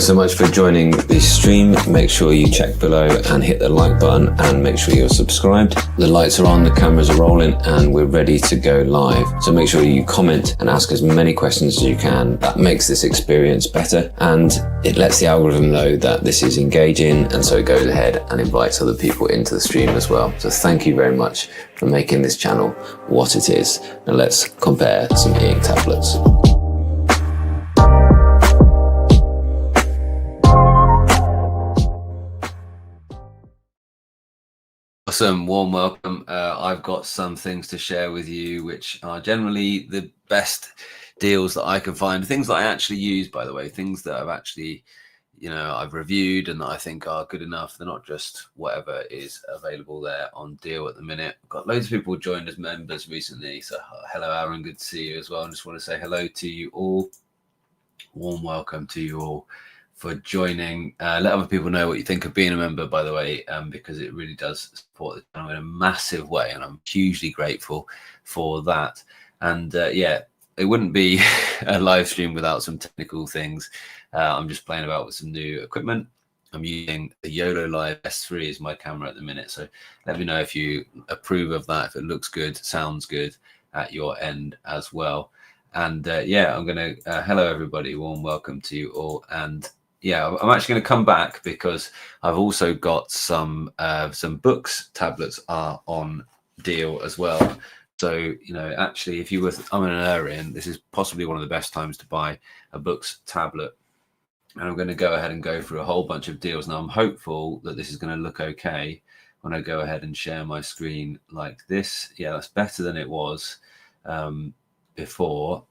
Thanks so much for joining this stream. Make sure you check below and hit the like button, and make sure you're subscribed. The lights are on, the cameras are rolling, and we're ready to go live. So make sure you comment and ask as many questions as you can. That makes this experience better, and it lets the algorithm know that this is engaging, and so it goes ahead and invites other people into the stream as well. So thank you very much for making this channel what it is. Now let's compare some e-ink tablets. Awesome, warm welcome. I've got some things to share with you, which are generally the best deals that I can find. Things that I actually use, by the way, things that I've actually, I've reviewed and that I think are good enough. They're not just whatever is available there on deal at the minute. I've got loads of people joined as members recently. So hello, Aaron, good to see you as well. I just want to say hello to you all. Warm welcome to you all for joining. Let other people know what you think of being a member, by the way, because it really does support the channel in a massive way, and I'm hugely grateful for that. And yeah, it wouldn't be a live stream without some technical things. I'm just playing about with some new equipment. I'm using the YOLO Live S3 as my camera at the minute, so let me know if you approve of that, if it looks good, sounds good at your end as well. And yeah, I'm gonna hello everybody, warm welcome to you all. And yeah, I'm actually going to come back because I've also got some books tablets are on deal as well. So, actually, if you were umming, this is possibly one of the best times to buy a books tablet. And I'm going to go ahead and go through a whole bunch of deals. Now, I'm hopeful that this is going to look okay when I go ahead and share my screen like this. Yeah, that's better than it was before,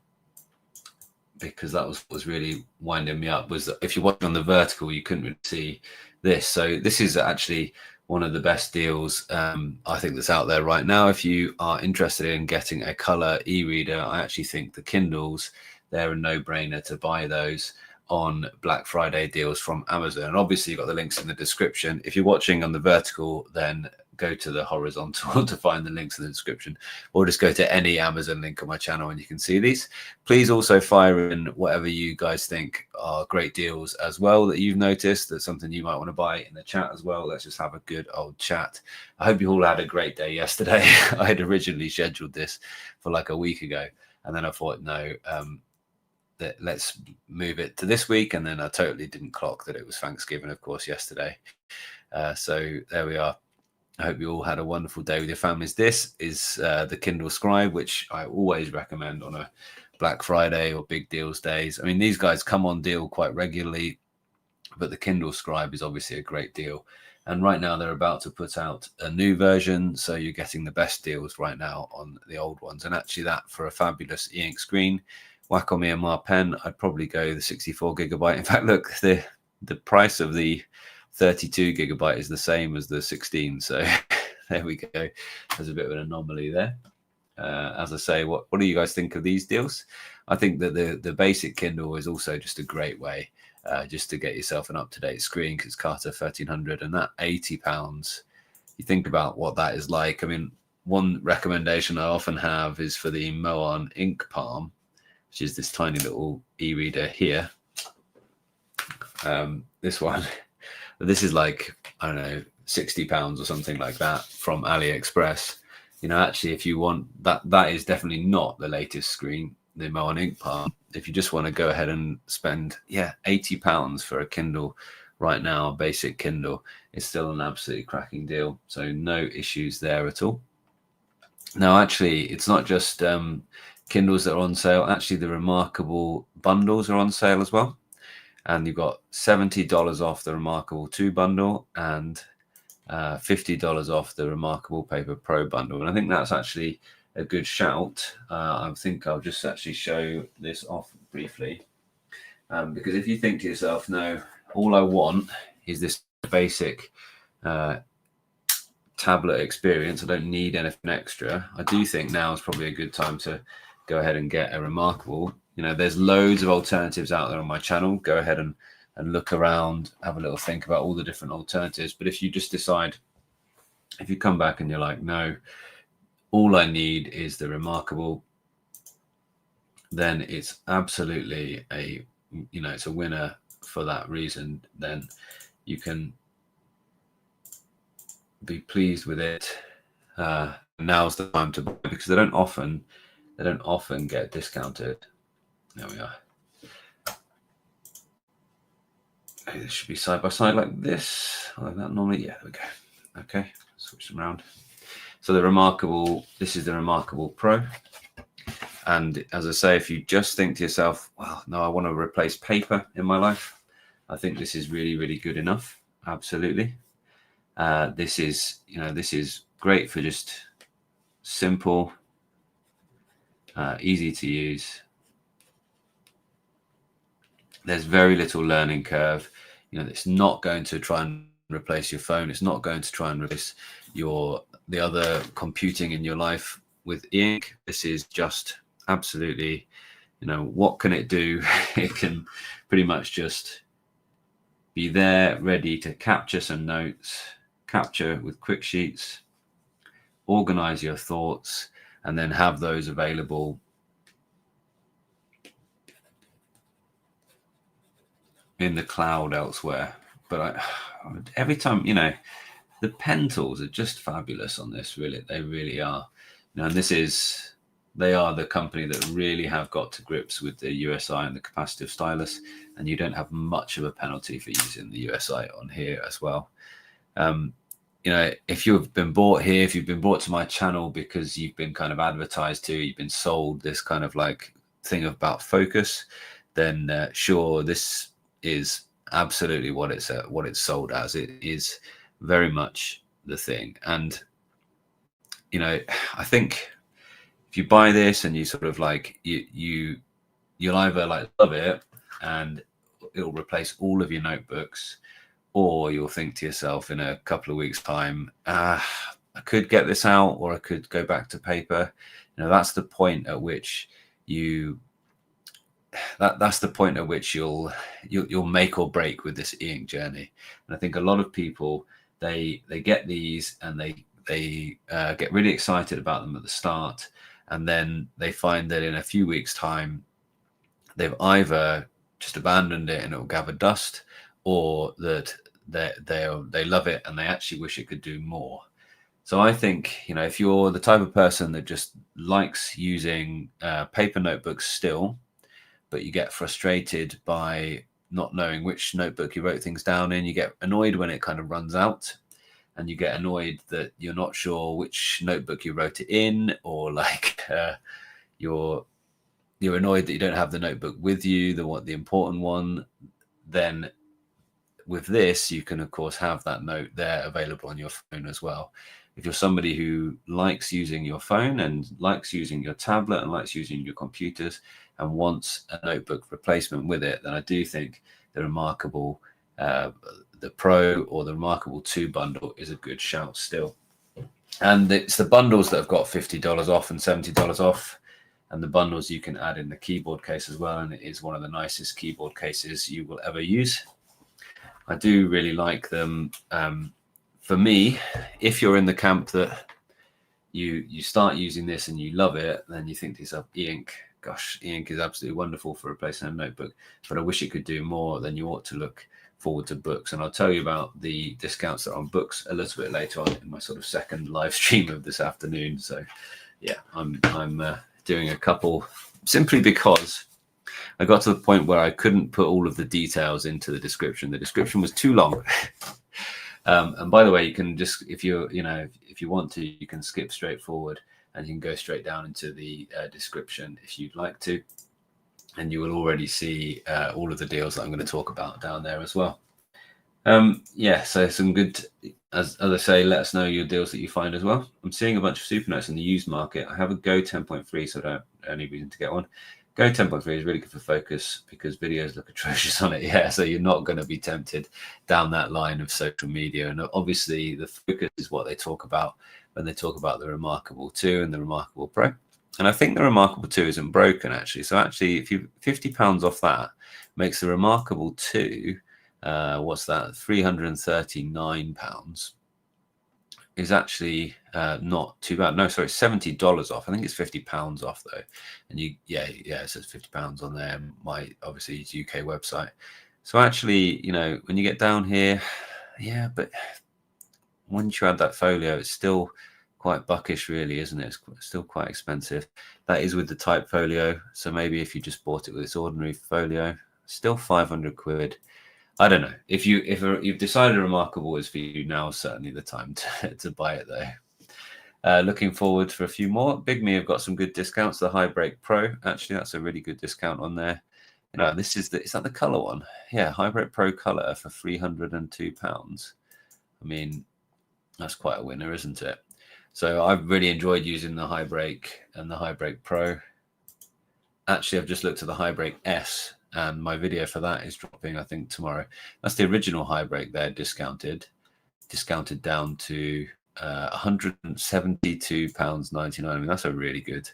because that was really winding me up, was that if you're watching on the vertical, you couldn't really see this. So this is actually one of the best deals I think that's out there right now. If you are interested in getting a color e-reader, I actually think the Kindles, they're a no-brainer to buy those on Black Friday deals from Amazon. And obviously you've got the links in the description. If you're watching on the vertical, then go to the horizontal to find the links in the description, or just go to any Amazon link on my channel and you can see these. Please also fire in whatever you guys think are great deals as well that you've noticed, that's something you might want to buy in the chat as well. Let's just have a good old chat. I hope you all had a great day yesterday. I had originally scheduled this for like a week ago, and then I thought, no, let's move it to this week, and then I totally didn't clock that it was Thanksgiving, of course, yesterday. So there we are. I hope you all had a wonderful day with your families. This is the Kindle Scribe, which I always recommend on a Black Friday or big deals days. I mean, these guys come on deal quite regularly, but the Kindle Scribe is obviously a great deal. And right now they're about to put out a new version, so you're getting the best deals right now on the old ones. And actually that, for a fabulous e-ink screen, Wacom EMR pen, I'd probably go the 64 gigabyte. In fact, look, the price of the 32 gigabyte is the same as the 16, so there we go. There's a bit of an anomaly there. As I say, what do you guys think of these deals? I think that the basic Kindle is also just a great way just to get yourself an up-to-date screen, because Carter 1300 and that £80, you think about what that is like. I mean, one recommendation I often have is for the Moan Ink Palm, which is this tiny little e-reader here. This one. This is like, I don't know, £60 or something like that from AliExpress. Actually, if you want that is definitely not the latest screen, the Moan Ink Palm. If you just want to go ahead and spend, £80 for a Kindle right now, a basic Kindle, it's still an absolutely cracking deal. So no issues there at all. Now, actually, it's not just Kindles that are on sale. Actually, the Remarkable bundles are on sale as well. And you've got $70 off the Remarkable 2 bundle and $50 off the Remarkable Paper Pro bundle. And I think that's actually a good shout. I think I'll just actually show this off briefly. Because if you think to yourself, no, all I want is this basic tablet experience, I don't need anything extra, I do think now is probably a good time to go ahead and get a Remarkable. There's loads of alternatives out there on my channel. Go ahead and look around, have a little think about all the different alternatives. But if you just decide, if you come back and you're like, no, all I need is the Remarkable, then it's absolutely it's a winner for that reason, then you can be pleased with it. Now's the time to buy, because they don't often get discounted. There we are. It should be side by side like this, like that normally. Yeah, there we go. Okay, switch them around. So this is the Remarkable Pro. And as I say, if you just think to yourself, well, no, I want to replace paper in my life, I think this is really, really good enough. Absolutely. This is great for just simple, easy to use. There's very little learning curve. It's not going to try and replace your phone. It's not going to try and replace the other computing in your life with e-ink. This is just absolutely, what can it do? It can pretty much just be there, ready to capture some notes, capture with quick sheets, organize your thoughts, and then have those available in the cloud elsewhere. But every time, the pen tools are just fabulous on this. Really, they really are. And they are the company that really have got to grips with the USI and the capacitive stylus, and you don't have much of a penalty for using the USI on here as well. If you've been brought here, if you've been brought to my channel because you've been kind of advertised to, you've been sold this kind of like thing about focus, then sure, this is absolutely what it's sold as. It is very much the thing. And I think if you buy this and you sort of like you'll either like love it and it'll replace all of your notebooks, or you'll think to yourself in a couple of weeks time, I could get this out, or I could go back to paper. That's the point at which that's the point at which you'll make or break with this e-ink journey. And I think a lot of people, they get these and they get really excited about them at the start, and then they find that in a few weeks time they've either just abandoned it and it'll gather dust, or that they love it and they actually wish it could do more. So I think, if you're the type of person that just likes using paper notebooks still, but you get frustrated by not knowing which notebook you wrote things down in, you get annoyed when it kind of runs out, and you get annoyed that you're not sure which notebook you wrote it in, or like you're annoyed that you don't have the notebook with you, the important one, then with this, you can, of course, have that note there available on your phone as well. If you're somebody who likes using your phone and likes using your tablet and likes using your computers and wants a notebook replacement with it, then I do think the Remarkable, the Pro or the Remarkable 2 bundle is a good shout still. And it's the bundles that have got $50 off and $70 off. And the bundles you can add in the keyboard case as well. And it is one of the nicest keyboard cases you will ever use. I do really like them. For me, if you're in the camp that you start using this and you love it, then you think to yourself, e-ink, gosh, e-ink is absolutely wonderful for replacing a notebook, but I wish it could do more. Then you ought to look forward to books. And I'll tell you about the discounts that are on books a little bit later on in my sort of second live stream of this afternoon. So yeah, I'm doing a couple simply because I got to the point where I couldn't put all of the details into the description. The description was too long. And by the way, you can just, if you want to, you can skip straight forward and you can go straight down into the description if you'd like to. And you will already see all of the deals that I'm going to talk about down there as well. Yeah, so some good, as I say, let us know your deals that you find as well. I'm seeing a bunch of super notes in the used market. I have a Go 10.3, so I don't have any reason to get one. Go 10.3 is really good for focus because videos look atrocious on it. Yeah, so you're not going to be tempted down that line of social media. And obviously the focus is what they talk about when they talk about the Remarkable 2 and the Remarkable Pro. And I think the Remarkable 2 isn't broken, actually. So actually, if you £50 off that makes the Remarkable 2, what's that, £339, is actually not too bad. No, sorry, $70 off. I think it's £50 off though. And it says £50 on there. My obviously it's UK website. So actually, when you get down here, yeah, but once you add that folio, it's still quite buckish, really, isn't it? It's still quite expensive. That is with the type folio. So maybe if you just bought it with its ordinary folio, still 500 quid. I don't know. If you've decided Remarkable is for you, now is certainly the time to buy it, though. Looking forward for a few more. Bigme have got some good discounts. The High Break Pro, actually, that's a really good discount on there. This is is that the color one? Yeah, High Break Pro color for £302. I mean, that's quite a winner, isn't it? So I've really enjoyed using the High Break and the High Break Pro. Actually, I've just looked at the High Break S, and my video for that is dropping, I think, tomorrow. That's the original High Break there, discounted down to £172.99. I mean, that's a really good.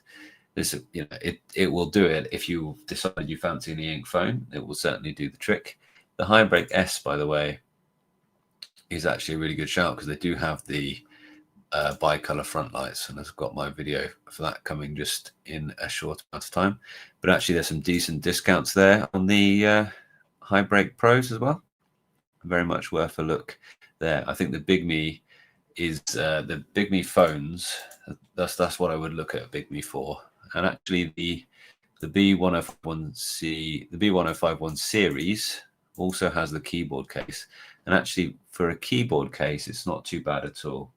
This, it will do it if you decide you fancy an e-ink phone. It will certainly do the trick. The High Break S, by the way, is actually a really good shout because they do have the bicolor front lights, and I've got my video for that coming just in a short amount of time. But actually, there's some decent discounts there on the High Break Pros as well. Very much worth a look there. I think the Bigme is the Bigme phones. That's what I would look at Bigme for. And actually, the B1051C, the B1051 series also has the keyboard case. And actually, for a keyboard case, it's not too bad at all.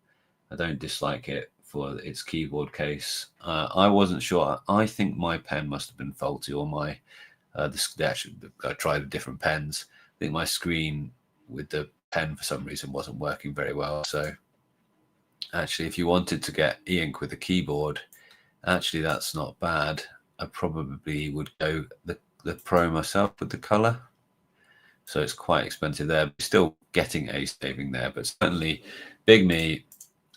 I don't dislike it for its keyboard case. I wasn't sure. I think my pen must have been faulty, or my I tried different pens. I think my screen with the pen for some reason wasn't working very well. So actually, if you wanted to get e-ink with a keyboard, actually that's not bad. I probably would go the Pro myself with the color. So it's quite expensive there, but still getting a saving there. But certainly, Bigme,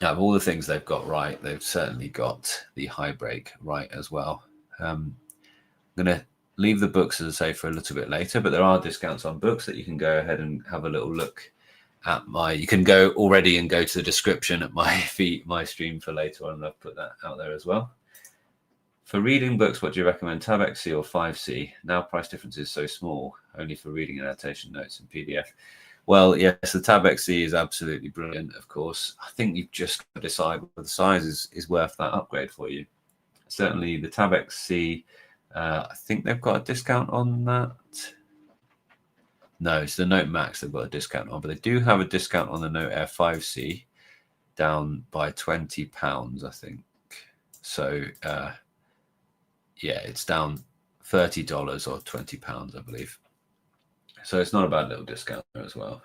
out of all the things they've got right, they've certainly got the High Break right as well. I'm going to leave the books, as I say, for a little bit later, but there are discounts on books that you can go ahead and have a little look at. You can go already and go to the description at my stream for later on, and I've put that out there as well. For reading books, what do you recommend, Tab XC or 5C? Now price difference is so small, only for reading and annotation notes and PDF. Well, yes, the Tab XC is absolutely brilliant, of course. I think you've just got to decide whether the size is worth that upgrade for you. Certainly the Tab XC, I think they've got a discount on that. No, it's the Note Max they've got a discount on, but they do have a discount on the Note Air 5C, down by £20, I think. So, yeah, it's down $30 or £20, I believe. So it's not a bad little discount there as well.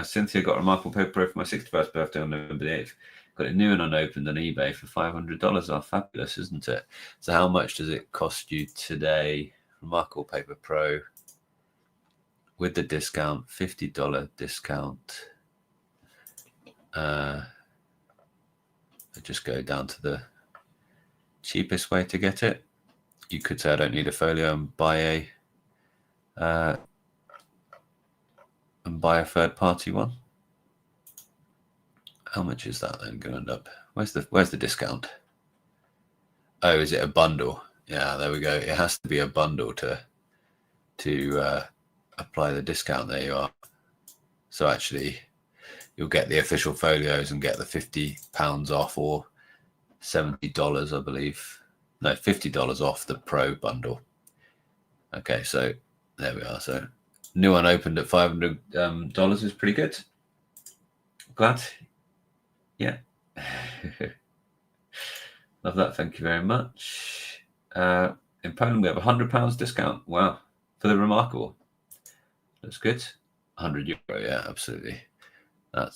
Cynthia got a Remarkable Paper Pro for my 61st birthday on November the 8th. Got it new and unopened on eBay for $500. Oh, fabulous, isn't it? So how much does it cost you today? Remarkable Paper Pro with the discount, $50 discount. I just go down to the cheapest way to get it. You could say I don't need a folio and buy a third-party one. How much is that then going to end up? Where's the discount? Oh, is it a bundle? Yeah, there we go. It has to be a bundle to apply the discount. There you are. So actually, you'll get the official folios and get the £50 off, or $70, I believe. No, $50 off the Pro bundle. Okay, so there we are. So new unopened at $500 is pretty good. Glad. Yeah. Love that. Thank you very much. In Poland, we have £100 discount. Wow. For the Remarkable. That's good. €100. Yeah, absolutely. That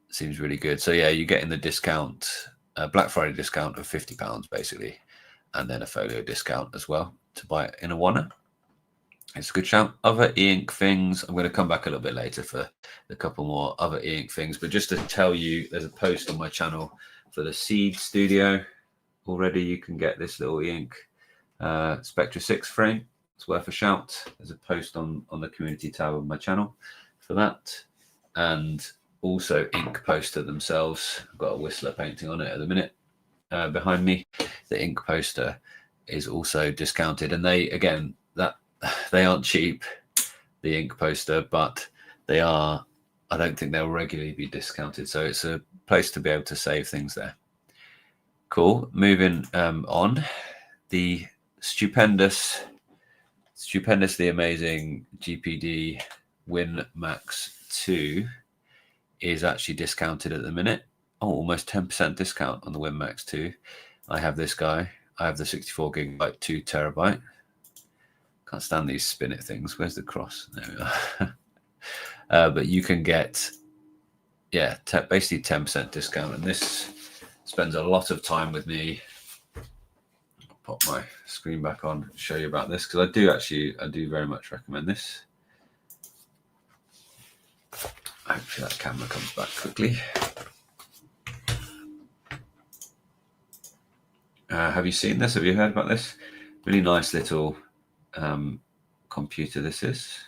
seems really good. So yeah, you're getting the discount, Black Friday discount of £50 basically, and then a folio discount as well to buy it in a Warner. It's a good shout. Other e-ink things, I'm going to come back a little bit later for a couple more other e-ink things, but just to tell you, there's a post on my channel for the Seed Studio. Already you can get this little e-ink Spectra 6 frame. It's worth a shout. There's a post on the community tab of my channel for that. And also ink poster themselves. I've got a Whistler painting on it at the minute behind me. The ink poster is also discounted, and they aren't cheap, the ink poster, but they are, I don't think they'll regularly be discounted. So it's a place to be able to save things there. Cool. Moving on, the stupendously amazing GPD Win Max 2 is actually discounted at the minute. Oh, almost 10% discount on the Win Max 2. I have this guy. I have the 64 gigabyte, 2 terabyte. Can't stand these spin it things. Where's the cross? There we are. But you can get, yeah, basically 10% discount. And this spends a lot of time with me. I'll pop my screen back on, show you about this, because I do very much recommend this. Hopefully that camera comes back quickly. Have you seen this? Have you heard about this? Really nice little computer this is.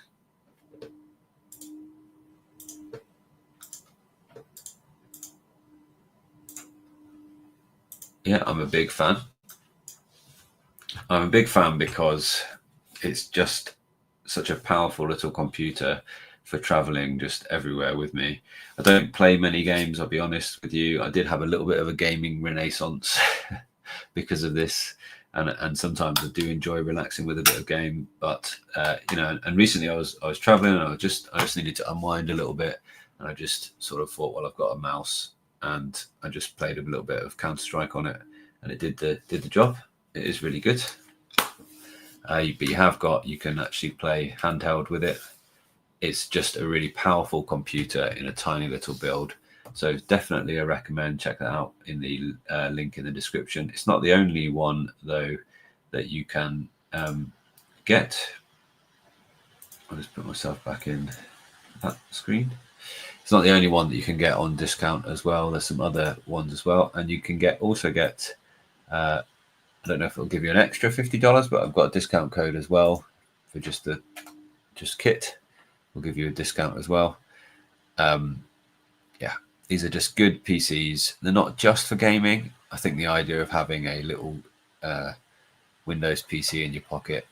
Yeah, I'm a big fan. I'm a big fan because it's just such a powerful little computer for traveling just everywhere with me. I don't play many games, I'll be honest with you. I did have a little bit of a gaming renaissance because of this. And sometimes I do enjoy relaxing with a bit of game, but you know. And recently I was traveling, and I just needed to unwind a little bit, and I just sort of thought, well, I've got a mouse, and I just played a little bit of Counter-Strike on it, and it did the job. It is really good. But you can actually play handheld with it. It's just a really powerful computer in a tiny little build. So definitely I recommend check that out in the link in the description. It's not the only one though that you can get. I'll just put myself back in that screen. It's not the only one that you can get on discount as well. There's some other ones as well, and you can also get. I don't know if it'll give you an extra $50, but I've got a discount code as well for just kit. We'll give you a discount as well. Yeah. These are just good PCs. They're not just for gaming. I think the idea of having a little Windows PC in your pocket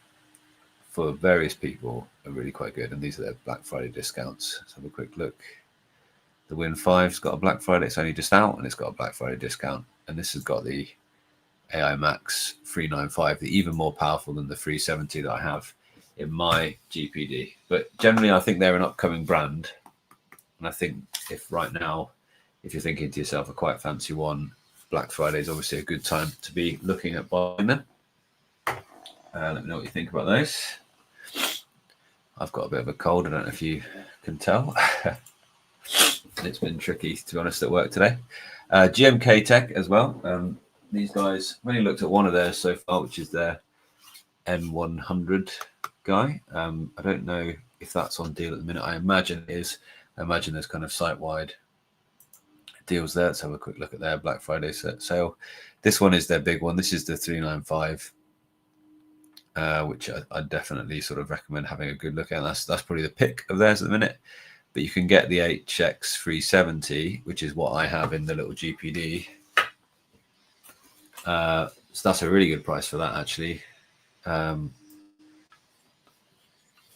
for various people are really quite good. And these are their Black Friday discounts. Let's have a quick look. The Win 5's got a Black Friday. It's only just out, and it's got a Black Friday discount. And this has got the AI Max 395, the even more powerful than the 370 that I have in my GPD. But generally, I think they're an upcoming brand. And I think if you're thinking to yourself, I quite fancy one, Black Friday is obviously a good time to be looking at buying them. Let me know what you think about those. I've got a bit of a cold. I don't know if you can tell. It's been tricky, to be honest, at work today. GMK Tech as well. These guys, I've only looked at one of theirs so far, which is their N100 guy. I don't know if that's on deal at the minute. I imagine it is. I imagine there's kind of site-wide deals there. Let's have a quick look at their Black Friday sale. This one is their big one. This is the 395, which I definitely sort of recommend having a good look at. That's probably the pick of theirs at the minute. But you can get the HX 370, which is what I have in the little GPD. So that's a really good price for that, actually.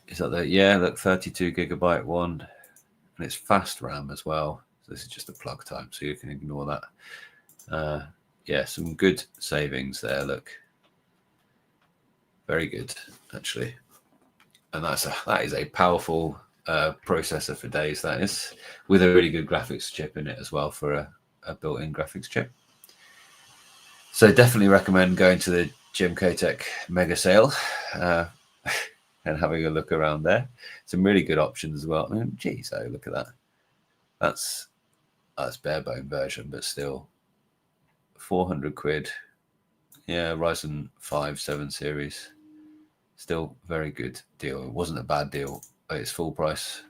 Is that the, yeah, look, 32 gigabyte one, and it's fast RAM as well. So this is just a plug type, so you can ignore that. Yeah, some good savings there. Look, very good actually, and that is a powerful processor for days. That is, with a really good graphics chip in it as well for a built-in graphics chip. So definitely recommend going to the GMK Tech mega sale and having a look around there. Some really good options as well. I mean, geez, oh, look at that. That's bare bone version, but still 400 quid. Yeah, Ryzen 5 7 series. Still very good deal. It wasn't a bad deal at its full price.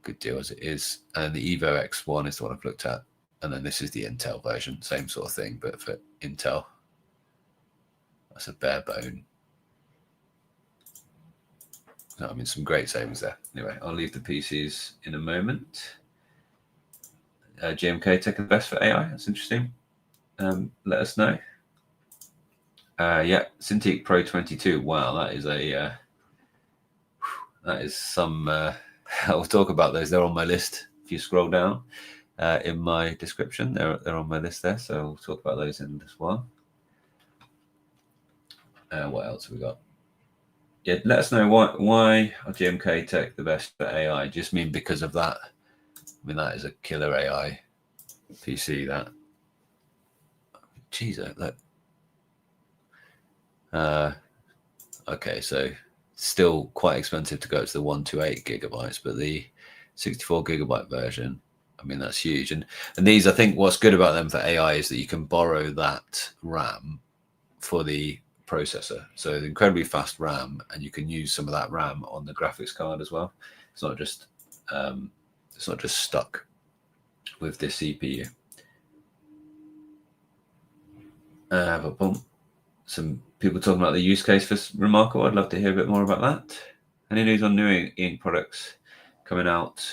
Good deal as it is. And the Evo X1 is the one I've looked at. And then this is the Intel version, same sort of thing, but for Intel. That's a bare bone. I mean, some great savings there. Anyway, I'll leave the PCs in a moment. GMK Tech the best for AI. That's interesting. Let us know. Yeah, Cintiq Pro 22. Wow, that is a that is some. I'll talk about those. They're on my list. If you scroll down in my description, they're on my list there. So we'll talk about those in as well. What else have we got? Yeah, let us know why are GMK Tech the best for AI? Just mean because of that. I mean, that is a killer AI PC. That. Jeez, look. Okay, so still quite expensive to go to the 128 gigabytes, but the 64 gigabyte version, I mean, that's huge. And these, I think what's good about them for AI is that you can borrow that RAM for the processor. So the incredibly fast RAM, and you can use some of that RAM on the graphics card as well. It's not just stuck with this CPU. Some people talking about the use case for Remarkable. I'd love to hear a bit more about that. Any news on new ink products coming out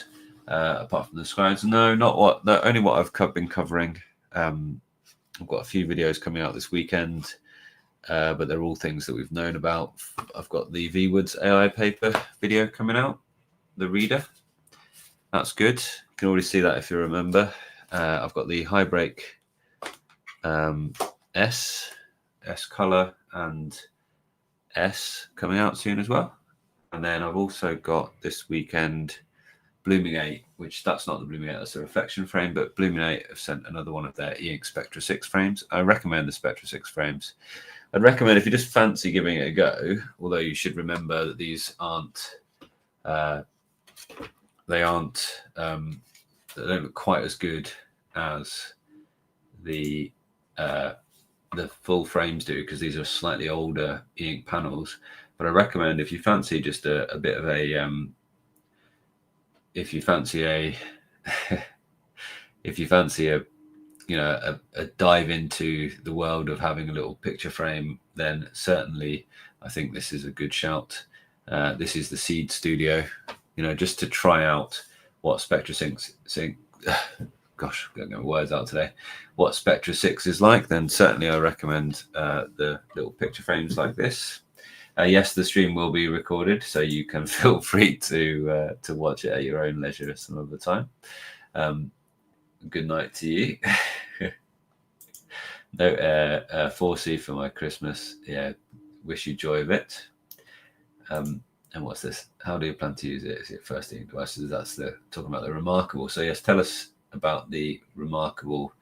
apart from the scribes? No, only what I've been covering. I've got a few videos coming out this weekend, but they're all things that we've known about. I've got the V Woods AI paper video coming out, the reader. That's good. You can already see that if you remember. I've got the High Break S color and S coming out soon as well. And then I've also got this weekend Blooming 8, which that's not the Blooming 8, that's a reflection frame, but Blooming 8 have sent another one of their E-Ink Spectra 6 frames. I recommend the Spectra 6 frames. I'd recommend if you just fancy giving it a go, although you should remember that these they don't look quite as good as the full frames do, because these are slightly older E-Ink panels. But I recommend if you fancy just a bit of a if you fancy a dive into the world of having a little picture frame, then certainly I think this is a good shout. This is the Seed Studio, just to try out what Spectra 6 gosh, I'm getting my words out today. What Spectra 6 is like, then certainly I recommend the little picture frames like this. Yes, the stream will be recorded, so you can feel free to watch it at your own leisure some of the time. Good night to you. No 4C for my Christmas. Yeah, wish you joy of it. And what's this? How do you plan to use it? Is it first ink devices? That's talking about the Remarkable. So yes, tell us about the Remarkable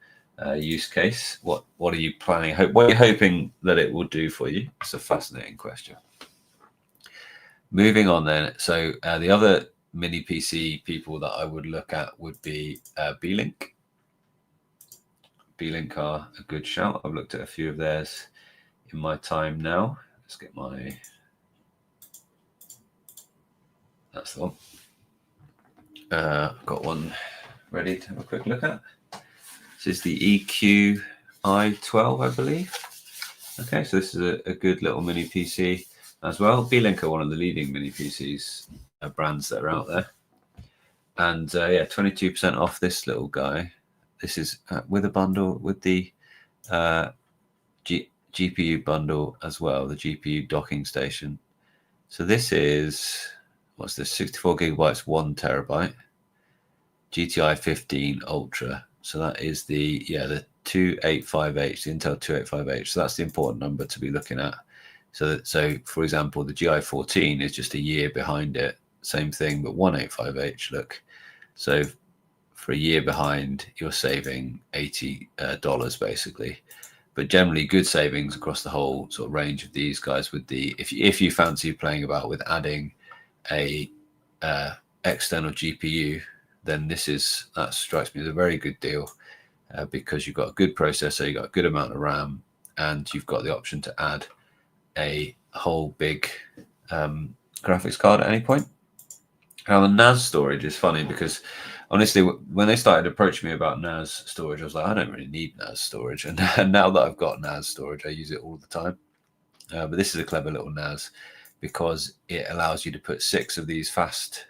use case. What are you planning? What are you hoping that it will do for you? It's a fascinating question. Moving on then. So the other mini PC people that I would look at would be Beelink. Beelink are a good shout. I've looked at a few of theirs in my time now. Let's get my... That's the one. I've got one ready to have a quick look at. This is the EQi12, I believe. Okay, so this is a good little mini PC as well. Beelink are one of the leading mini PCs brands that are out there. And yeah, 22% off this little guy. This is with a bundle with the GPU bundle as well, the GPU docking station. So this is, what's this, 64 gigabytes, 1 terabyte, GTI 15 Ultra. So that is the 285H, the Intel 285H. So that's the important number to be looking at. So for example, the GI 14 is just a year behind it. Same thing, but 185H, look. So for a year behind, you're saving $80 basically. But generally good savings across the whole sort of range of these guys. With the if you fancy playing about with adding a external GPU, then that strikes me as a very good deal because you've got a good processor, you've got a good amount of RAM, and you've got the option to add a whole big graphics card at any point. Now the NAS storage is funny because honestly, when they started approaching me about NAS storage, I was like, I don't really need NAS storage. And now that I've got NAS storage, I use it all the time. But this is a clever little NAS because it allows you to put 6 of these fast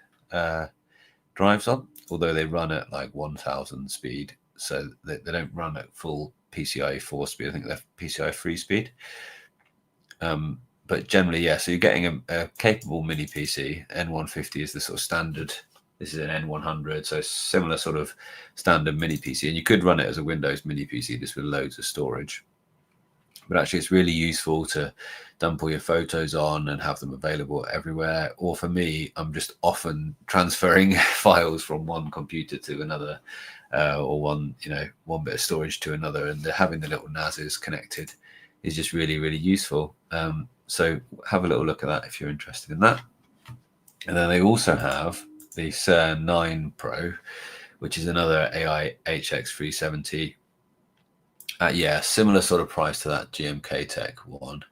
drives on, although they run at like 1000 speed. So they don't run at full PCIe 4 speed. I think they're PCIe 3 speed. But but generally, yeah. So you're getting a capable mini PC. N150 is the sort of standard. This is an N100, so similar sort of standard mini PC. And you could run it as a Windows mini PC, just with loads of storage. But actually, it's really useful to dump all your photos on and have them available everywhere. Or for me, I'm just often transferring files from one computer to another, or one bit of storage to another, and having the little NASes connected is just really, really useful. So have a little look at that if you're interested in that. And then they also have the CERN 9 Pro, which is another AI HX370. Yeah, similar sort of price to that GMK Tech one.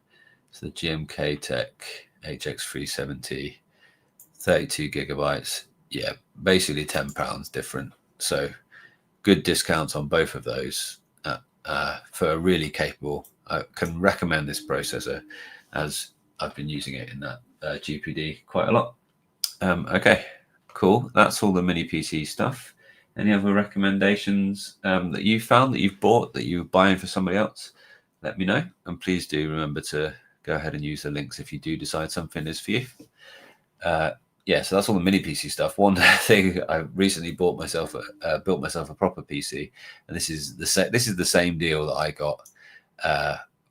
So the GMK Tech HX370, 32 gigabytes. Yeah, basically £10 different. So good discounts on both of those for a really capable. I can recommend this processor, as I've been using it in that GPD quite a lot. Okay, cool. That's all the mini PC stuff. Any other recommendations that you found, that you've bought, that you're buying for somebody else? Let me know. And please do remember to go ahead and use the links if you do decide something is for you. Yeah, so that's all the mini PC stuff. One thing, I recently built myself a proper PC, and this is the same deal that I got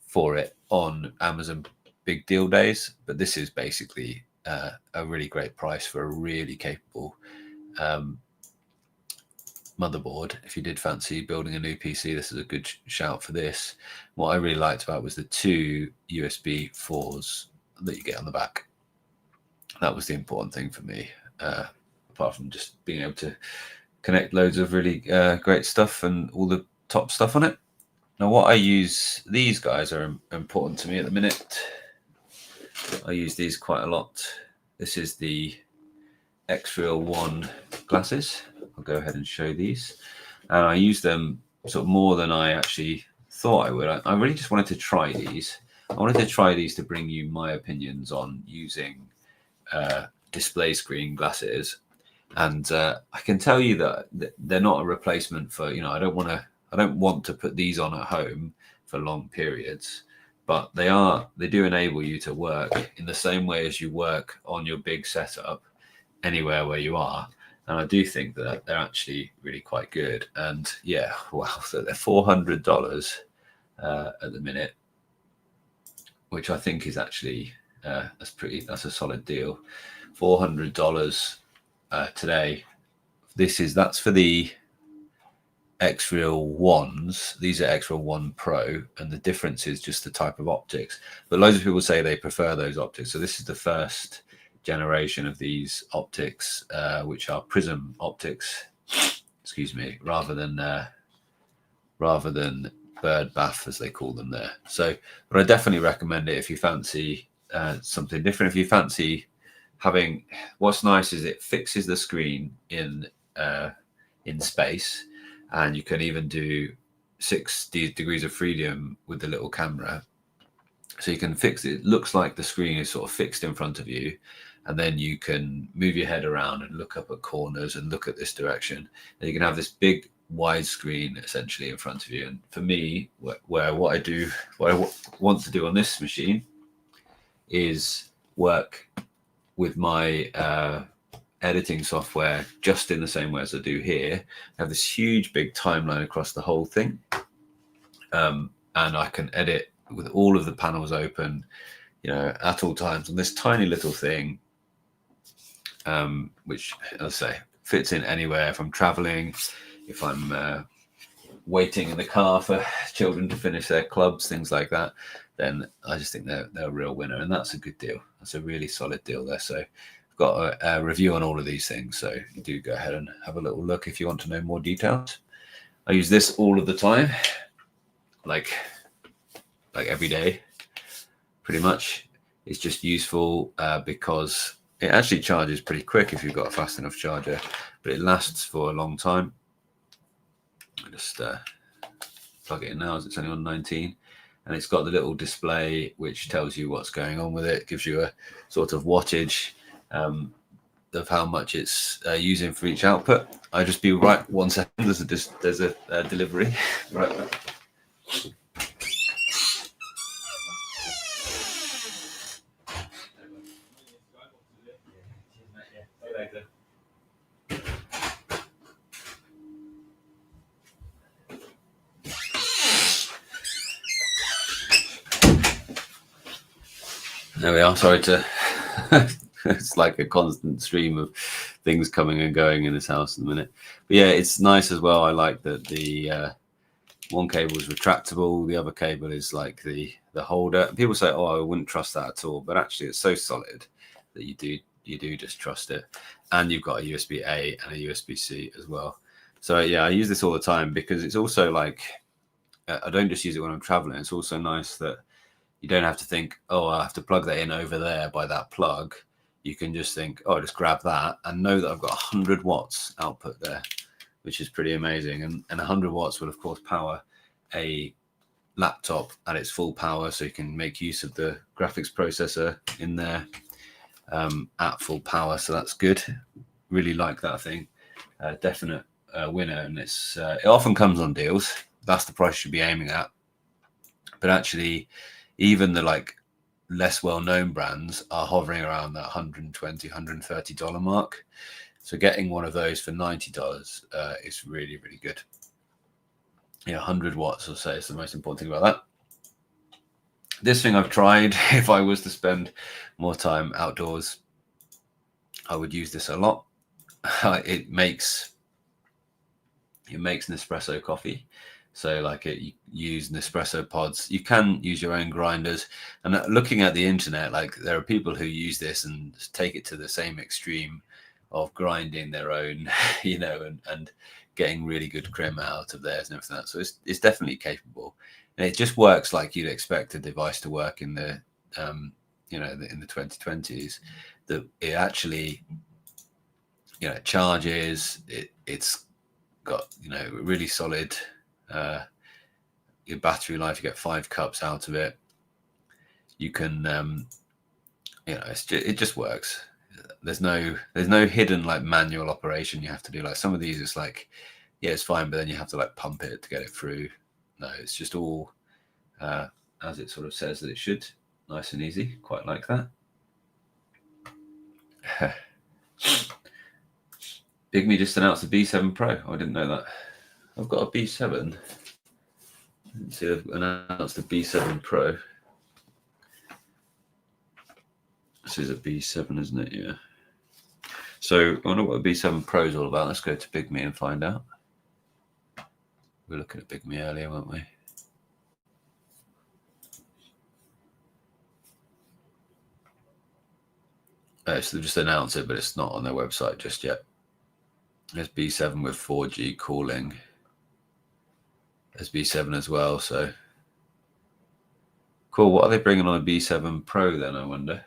for it on Amazon Big Deal Days. But this is basically a really great price for a really capable motherboard. If you did fancy building a new PC, this is a good shout for this. What I really liked about was the 2 USB 4s that you get on the back. That was the important thing for me, apart from just being able to connect loads of really great stuff and all the top stuff on it. Now, what I use, these guys are important to me at the minute. I use these quite a lot. This is the X-Real 1 glasses. I'll go ahead and show these. And I use them sort of more than I actually thought I would. I really just wanted to try these. I wanted to try these to bring you my opinions on using display screen glasses. And I can tell you that they're not a replacement for, I don't want to put these on at home for long periods. But they do enable you to work in the same way as you work on your big setup anywhere where you are. And I do think that they're actually really quite good. And yeah, wow, so they're $400 at the minute, which I think is actually that's a solid deal. $400 today. That's for the X-Real 1s. These are X-Real 1 Pro, and the difference is just the type of optics. But loads of people say they prefer those optics. So this is the first generation of these optics, which are prism optics, excuse me, rather than bird bath, as they call them there. So, but I definitely recommend it if you fancy something different. If you fancy having, what's nice is it fixes the screen in space. And you can even do 60 degrees of freedom with the little camera. So you can fix it. It looks like the screen is sort of fixed in front of you. And then you can move your head around and look up at corners and look at this direction. And you can have this big wide screen essentially in front of you. And for me, what I want to do on this machine is work with my editing software just in the same way as I do here. I have this huge big timeline across the whole thing, and I can edit with all of the panels open, at all times on this tiny little thing, which, as I say, fits in anywhere. If I'm traveling, if I'm waiting in the car for children to finish their clubs, things like that, then I just think they're a real winner, and that's a good deal. That's a really solid deal there. So got a review on all of these things, so do go ahead and have a little look if you want to know more details. I use this all of the time, like every day pretty much. It's just useful because it actually charges pretty quick if you've got a fast enough charger, but it lasts for a long time. I just plug it in now as it's only on 19, and it's got the little display which tells you what's going on with it. It gives you a sort of wattage of how much it's using for each output. I'll just be right 1 second. There's a delivery right back. There we are. Sorry to. It's like a constant stream of things coming and going in this house in a minute. But yeah, it's nice as well. I like that the one cable is retractable. The other cable is like the holder. People say, "Oh, I wouldn't trust that at all," but actually, it's so solid that you do just trust it. And you've got a USB A and a USB C as well. So yeah, I use this all the time because it's also like I don't just use it when I'm traveling. It's also nice that you don't have to think, oh, I have to plug that in over there by that plug. You can just think, oh, just grab that and know that I've got 100 watts output there, which is pretty amazing. And 100 watts will, of course, power a laptop at its full power. So you can make use of the graphics processor in there at full power. So that's good. Really like that thing. Definite winner. And it often comes on deals. That's the price you should be aiming at. But actually, even the like less well-known brands are hovering around that $120, $130 mark. So getting one of those for $90 is really, really good. Yeah, 100 watts, I'll say, is the most important thing about that. This thing I've tried. If I was to spend more time outdoors, I would use this a lot. It makes Nespresso coffee. So like you use Nespresso pods. You can use your own grinders. And looking at the internet, like there are people who use this and take it to the same extreme of grinding their own, and getting really good crema out of theirs and everything like that. So it's definitely capable. And it just works like you'd expect a device to work in the in the 2020s. That it actually charges. It's got really solid your battery life. You get 5 cups out of it. You can it just works. There's no hidden like manual operation you have to do. Like some of these, it's like it's fine, but then you have to like pump it to get it through. No, it's just all as it sort of says that it should. Nice and easy. Quite like that. Bigme just announced the B7 Pro. I didn't know that. I've got a B7. Let's see, they've announced the B7 Pro. This is a B7, isn't it? Yeah. So I wonder what a B7 Pro is all about. Let's go to Bigme and find out. We were looking at Bigme earlier, weren't we? So they've just announced it, but it's not on their website just yet. There's B7 with 4G calling. There's B7 as well, so cool. What are they bringing on a B7 Pro then, I wonder?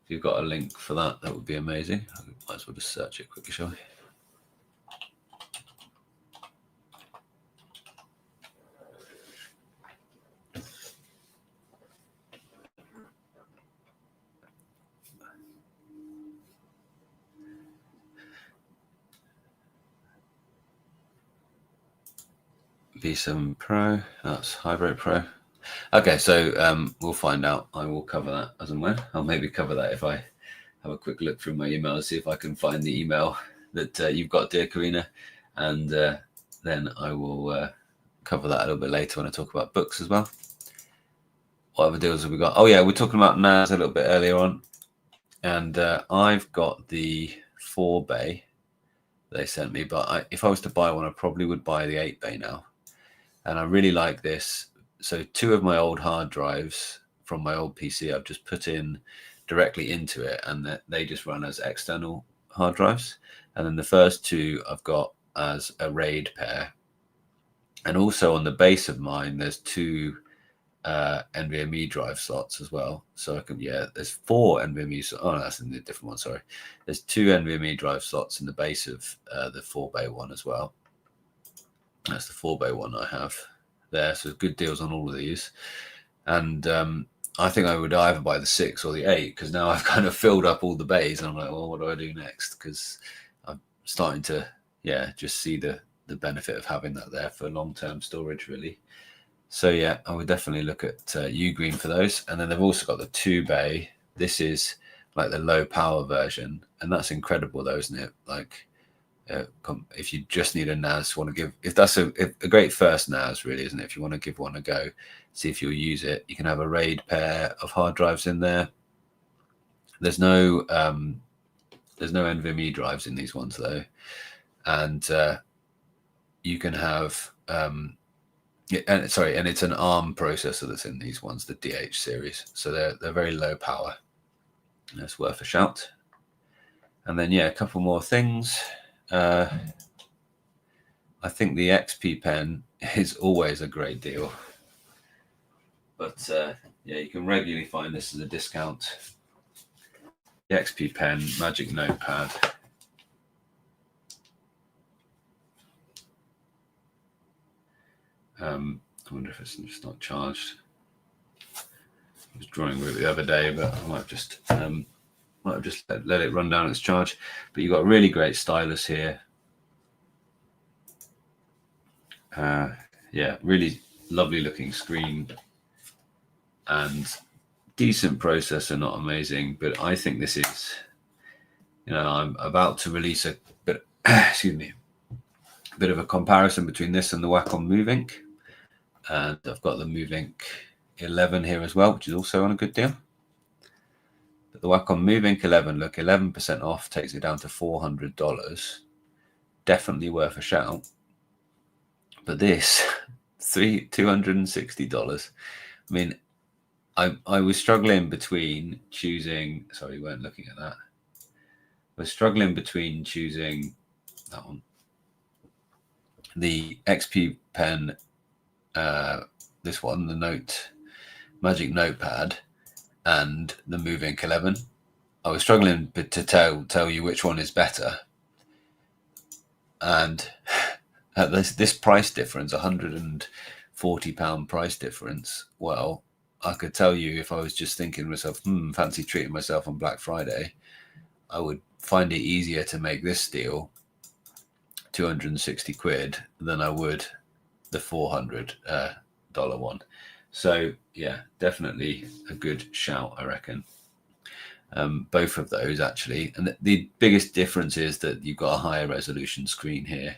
If you've got a link for that, that would be amazing. I might as well just search it quickly, shall we? B7 Pro, that's Hybrid Pro. Okay, so we'll find out. I will cover that as and when. I'll maybe cover that if I have a quick look through my email, see if I can find the email that you've got, dear Karina, and then I will cover that a little bit later when I talk about books as well. What other deals have we got? Oh yeah, we're talking about NAS a little bit earlier on, and I've got the 4-bay they sent me, but if I was to buy one, I probably would buy the 8-bay now. And I really like this. So 2 of my old hard drives from my old PC, I've just put in directly into it, and they just run as external hard drives. And then the first 2 I've got as a RAID pair. And also on the base of mine, there's 2 NVMe drive slots as well. So I can, there's 4 NVMe. Oh, no, that's in the different one. Sorry. There's 2 NVMe drive slots in the base of the 4-bay one as well. That's the 4-bay one I have there. So good deals on all of these. And I think I would either buy the 6 or the 8, because now I've kind of filled up all the bays. And I'm like, well, what do I do next? Because I'm starting to, just see the benefit of having that there for long-term storage, really. So yeah, I would definitely look at Ugreen for those. And then they've also got the 2-bay. This is like the low power version, and that's incredible though, isn't it? Like if you just need a NAS, want to give, if that's a great first NAS, really, isn't it? If you want to give one a go, see if you'll use it. You can have a RAID pair of hard drives in there. There's no NVMe drives in these ones though, and you can have and it's an ARM processor that's in these ones, the DH series. So they're very low power. That's worth a shout. And then a couple more things. I think the XP pen is always a great deal, but you can regularly find this as a discount. The XP pen Magic Notepad. I wonder if it's just not charged. I was drawing with it the other day, but I might have just let it run down its charge. But you've got a really great stylus here. Really lovely looking screen and decent processor, not amazing, but I think this is, I'm about to release a bit, excuse me, a bit of a comparison between this and the Wacom Moveink, and I've got the Moveink 11 here as well, which is also on a good deal. But the Wacom Moveink 11, look, 11% off takes it down to $400. Definitely worth a shout. But this, $260. I mean, I was struggling between choosing. Sorry, we weren't looking at that. I was struggling between choosing that one, the XP pen, this one, the Magic Notepad, and the Moveink 11. I was struggling to tell you which one is better, and at this price difference, £140 price difference. Well, I could tell you, if I was just thinking to myself, fancy treating myself on Black Friday, I would find it easier to make this deal 260 quid than I would the $400 one. So definitely a good shout, I reckon. Both of those actually, and the biggest difference is that you've got a higher resolution screen here,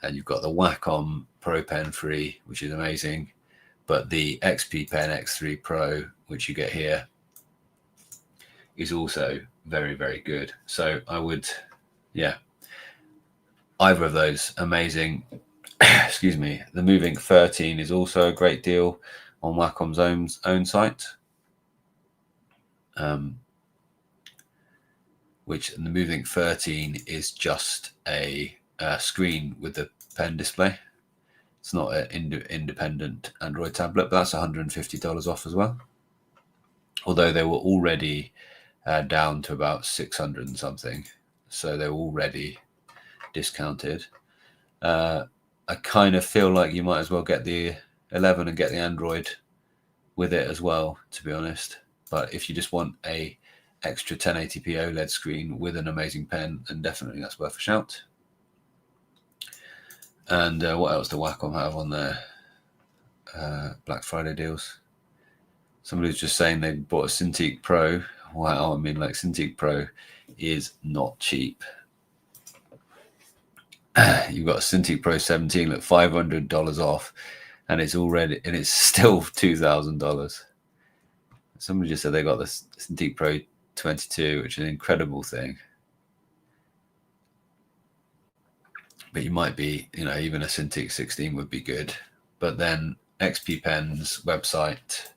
and you've got the Wacom Pro Pen 3, which is amazing, but the XP Pen X3 Pro, which you get here, is also very, very good. So I would, either of those, amazing. Excuse me. The Moveink 13 is also a great deal on Wacom's own site. Which the Beelink 13 is just a screen with the pen display. It's not an independent Android tablet, but that's $150 off as well. Although they were already down to about 600 and something, so they're already discounted. I kind of feel like you might as well get the 11 and get the Android with it as well, to be honest. But if you just want a extra 1080p OLED screen with an amazing pen, and definitely that's worth a shout. And what else do Wacom have on their Black Friday deals? Somebody was just saying they bought a Cintiq Pro. Wow, I mean, like, Cintiq Pro is not cheap. You've got a Cintiq Pro 17 at $500 off, and it's still $2,000. Somebody just said they got the Cintiq Pro 22, which is an incredible thing. But you might be, even a Cintiq 16 would be good. But then XP Pen's website,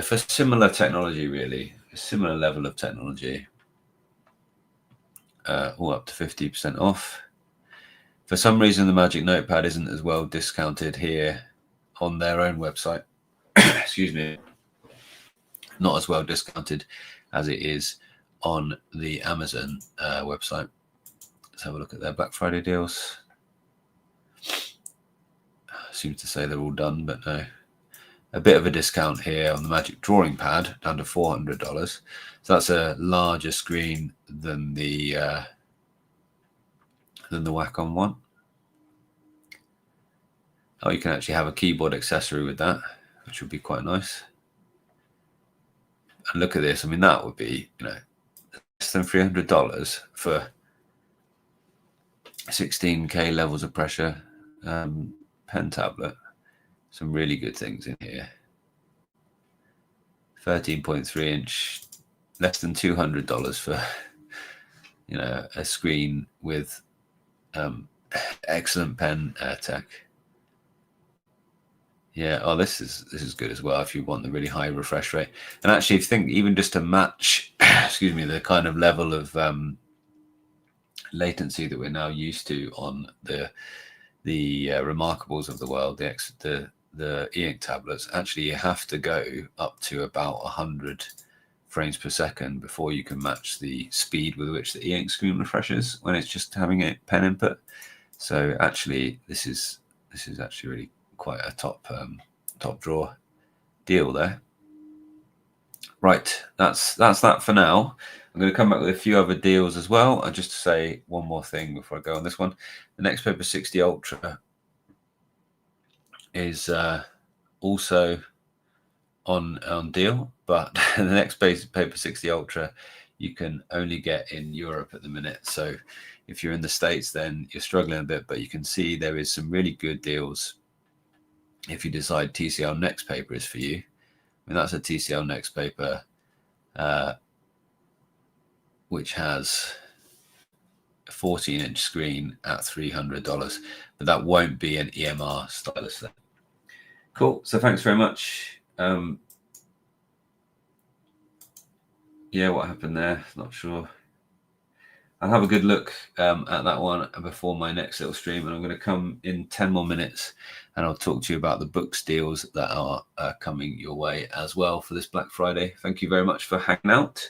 for similar technology, really, a similar level of technology, all up to 50% off. For some reason, the Magic Notepad isn't as well discounted here on their own website. Excuse me. Not as well discounted as it is on the Amazon website. Let's have a look at their Black Friday deals. Seems to say they're all done, but no. A bit of a discount here on the Magic Drawing Pad, down to $400. So that's a larger screen than the Wacom one. Oh, you can actually have a keyboard accessory with that, which would be quite nice. And look at this. I mean, that would be, less than $300 for 16K levels of pressure pen tablet. Some really good things in here. 13.3 inch, less than $200 for, you know, a screen with excellent pen tech. Yeah, oh, this is good as well if you want the really high refresh rate. And actually, if you think even just to match, excuse me, the kind of level of latency that we're now used to on the Remarkables of the world, the e-ink tablets, actually you have to go up to about 100 frames per second before you can match the speed with which the e-ink screen refreshes when it's just having a pen input. So actually, this is actually really quite a top drawer deal there. Right, that's that for now. I'm going to come back with a few other deals as well. And just to say one more thing before I go on this one, the Next Paper 60 Ultra is also on deal, but the Next Paper 60 Ultra you can only get in Europe at the minute. So if you're in the States, then you're struggling a bit, but you can see there is some really good deals if you decide TCL Next Paper is for you. I mean, that's a TCL Next Paper which has a 14-inch screen at $300, but that won't be an EMR stylus there. Cool. So thanks very much. Yeah, what happened there? Not sure. I'll have a good look at that one before my next little stream, and I'm going to come in 10 more minutes and I'll talk to you about the books deals that are coming your way as well for this Black Friday. Thank you very much for hanging out,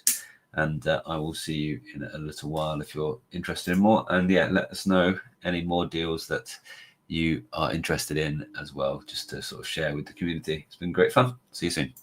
and I will see you in a little while if you're interested in more. And yeah, let us know any more deals that you are interested in as well, just to sort of share with the community. It's been great fun. See you soon.